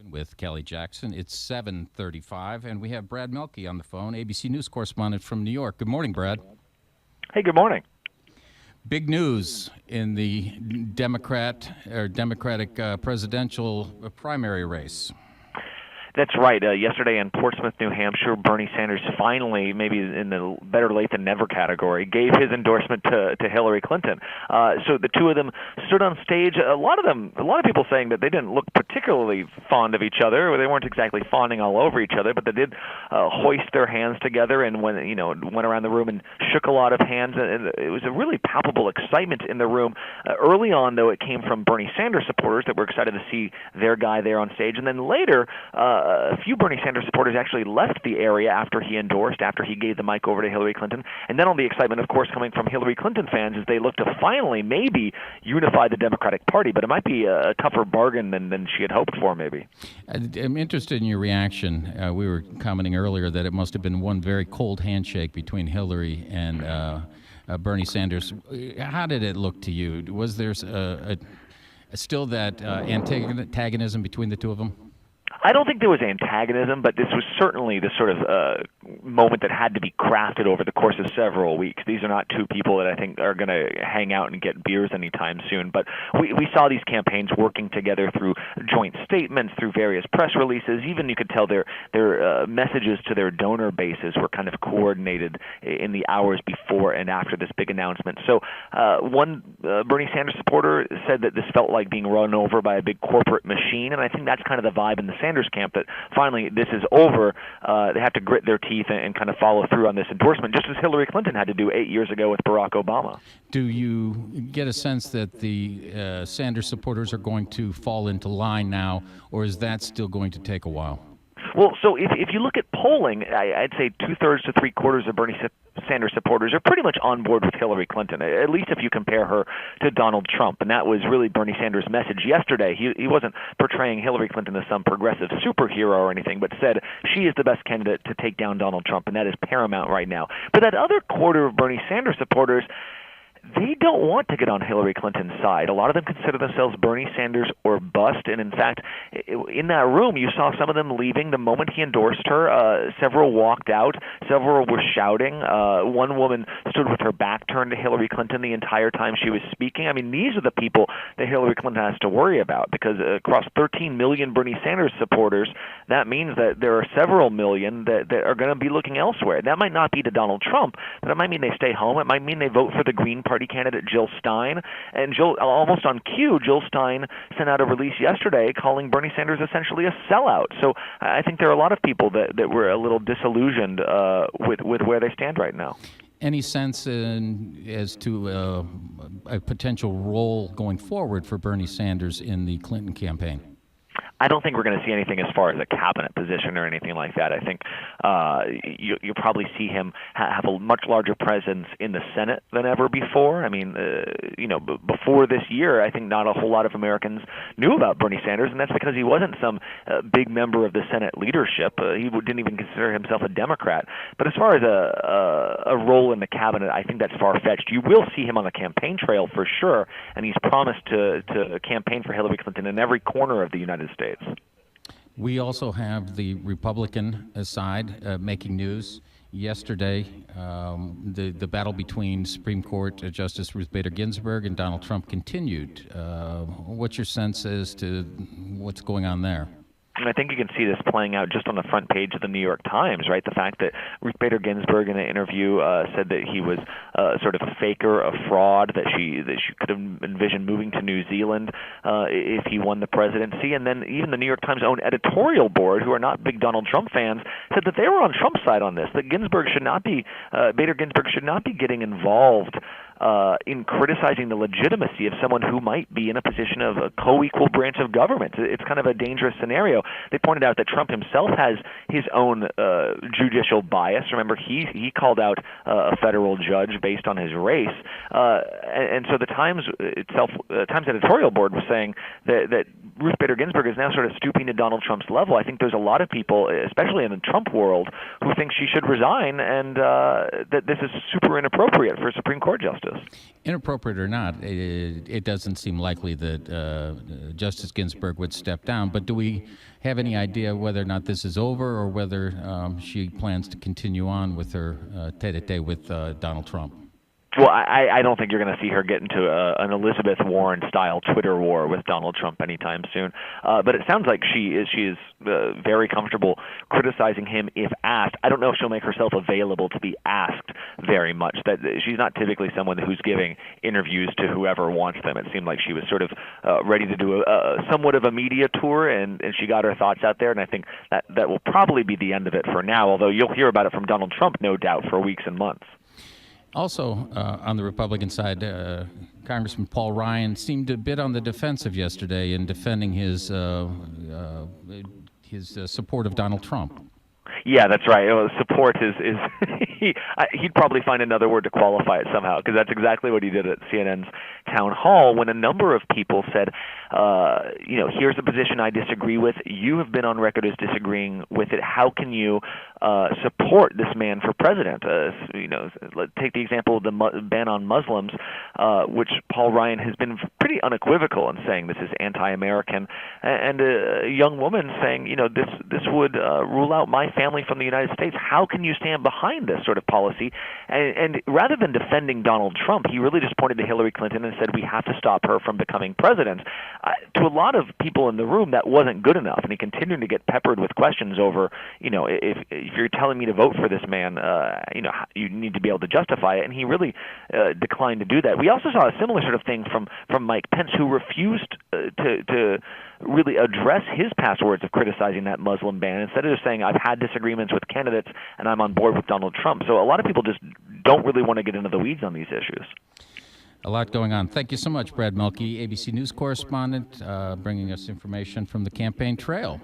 With Kelly Jackson. It's 7:35, and we have Brad Melke on the phone, ABC News correspondent from New York. Good morning, Brad. Hey, good morning. Big news in the Democratic presidential primary race. That's right. Yesterday in Portsmouth, New Hampshire, Bernie Sanders finally, maybe in the better late than never category, gave his endorsement to Hillary Clinton. So the two of them stood on stage. A lot of people saying that they didn't look particularly fond of each other. They weren't exactly fawning all over each other, but they did hoist their hands together and went around the room and shook a lot of hands. And it was a really palpable excitement in the room. Early on, though, it came from Bernie Sanders supporters that were excited to see their guy there on stage, and then later. A few Bernie Sanders supporters actually left the area after he gave the mic over to Hillary Clinton. And then all the excitement, of course, coming from Hillary Clinton fans as they look to finally maybe unify the Democratic Party. But it might be a tougher bargain than she had hoped for, maybe. I'm interested in your reaction. We were commenting earlier that it must have been one very cold handshake between Hillary and Bernie Sanders. How did it look to you? Was there still that antagonism between the two of them? I don't think there was antagonism, but this was certainly the sort of moment that had to be crafted over the course of several weeks. These are not two people that I think are going to hang out and get beers anytime soon, but we saw these campaigns working together through joint statements, through various press releases. Even you could tell their messages to their donor bases were kind of coordinated in the hours before and after this big announcement. So one Bernie Sanders supporter said that this felt like being run over by a big corporate machine, and I think that's kind of the vibe in the Sanders camp, that finally this is over. They have to grit their teeth and kind of follow through on this endorsement, just as Hillary Clinton had to do 8 years ago with Barack Obama. Do you get a sense that the Sanders supporters are going to fall into line now, or is that still going to take a while? Well, so if you look at polling, I'd say 2/3 to 3/4 of Bernie Sanders supporters are pretty much on board with Hillary Clinton, at least if you compare her to Donald Trump. And that was really Bernie Sanders' message yesterday. He wasn't portraying Hillary Clinton as some progressive superhero or anything, but said she is the best candidate to take down Donald Trump, and that is paramount right now. But that other quarter of Bernie Sanders supporters, they don't want to get on Hillary Clinton's side. A lot of them consider themselves Bernie Sanders or bust, and in fact, in that room, you saw some of them leaving the moment he endorsed her. Several walked out. Several were shouting. One woman stood with her back turned to Hillary Clinton the entire time she was speaking. I mean, these are the people that Hillary Clinton has to worry about, because across 13 million Bernie Sanders supporters, that means that there are several million that are going to be looking elsewhere. That might not be to Donald Trump, but it might mean they stay home. It might mean they vote for the Green Party candidate Jill Stein. And Jill, almost on cue, Jill Stein sent out a release yesterday calling Bernie Sanders essentially a sellout. So I think there are a lot of people that were a little disillusioned with where they stand right now. Any sense as to a potential role going forward for Bernie Sanders in the Clinton campaign? I don't think we're going to see anything as far as a cabinet position or anything like that. I think you'll probably see him have a much larger presence in the Senate than ever before. I mean, before this year, I think not a whole lot of Americans knew about Bernie Sanders, and that's because he wasn't some big member of the Senate leadership. He didn't even consider himself a Democrat. But as far as a role in the cabinet, I think that's far-fetched. You will see him on the campaign trail for sure, and he's promised to campaign for Hillary Clinton in every corner of the United States. We also have the Republican side making news. Yesterday, the battle between Supreme Court Justice Ruth Bader Ginsburg and Donald Trump continued. What's your sense as to what's going on there? And I think you can see this playing out just on the front page of the New York Times, right? The fact that Ruth Bader Ginsburg in an interview said that he was sort of a faker, a fraud, that she could have envisioned moving to New Zealand if he won the presidency. And then even the New York Times' own editorial board, who are not big Donald Trump fans, said that they were on Trump's side on this, that Bader Ginsburg should not be getting involved in criticizing the legitimacy of someone who might be in a position of a co-equal branch of government. It's kind of a dangerous scenario. They pointed out that Trump himself has his own judicial bias. Remember, he called out a federal judge based on his race, and so the Times itself, Times editorial board was saying that Ruth Bader Ginsburg is now sort of stooping to Donald Trump's level. I think there's a lot of people, especially in the Trump world, who think she should resign, and that this is super inappropriate for a Supreme Court justice. justice. Inappropriate or not, it doesn't seem likely that Justice Ginsburg would step down. But do we have any idea whether or not this is over, or whether she plans to continue on with her tete-a-tete with Donald Trump? Well, I don't think you're going to see her get into an Elizabeth Warren-style Twitter war with Donald Trump anytime soon. But it sounds like she is very comfortable criticizing him if asked. I don't know if she'll make herself available to be asked very much. That she's not typically someone who's giving interviews to whoever wants them. It seemed like she was sort of ready to do somewhat of a media tour, and she got her thoughts out there. And I think that will probably be the end of it for now, although you'll hear about it from Donald Trump, no doubt, for weeks and months. Also, on the Republican side, Congressman Paul Ryan seemed a bit on the defensive yesterday in defending his support of Donald Trump. Yeah, that's right. Support is he'd probably find another word to qualify it somehow, because that's exactly what he did at CNN's town hall when a number of people said, here's a position I disagree with. You have been on record as disagreeing with it. How can you support this man for president? Let's take the example of the ban on Muslims, which Paul Ryan has been pretty unequivocal in saying this is anti-American, and a young woman saying, this would rule out my family from the United States. How can you stand behind this sort of policy? And rather than defending Donald Trump, he really just pointed to Hillary Clinton and said we have to stop her from becoming president. To a lot of people in the room, that wasn't good enough, and he continued to get peppered with questions over, if you're telling me to vote for this man, you need to be able to justify it, and he really declined to do that. We also saw a similar sort of thing from Mike Pence, who refused to really address his past words of criticizing that Muslim ban, instead of just saying, I've had disagreements with candidates and I'm on board with Donald Trump. So a lot of people just don't really want to get into the weeds on these issues. A lot going on. Thank you so much, Brad Melke, ABC News correspondent, bringing us information from the campaign trail.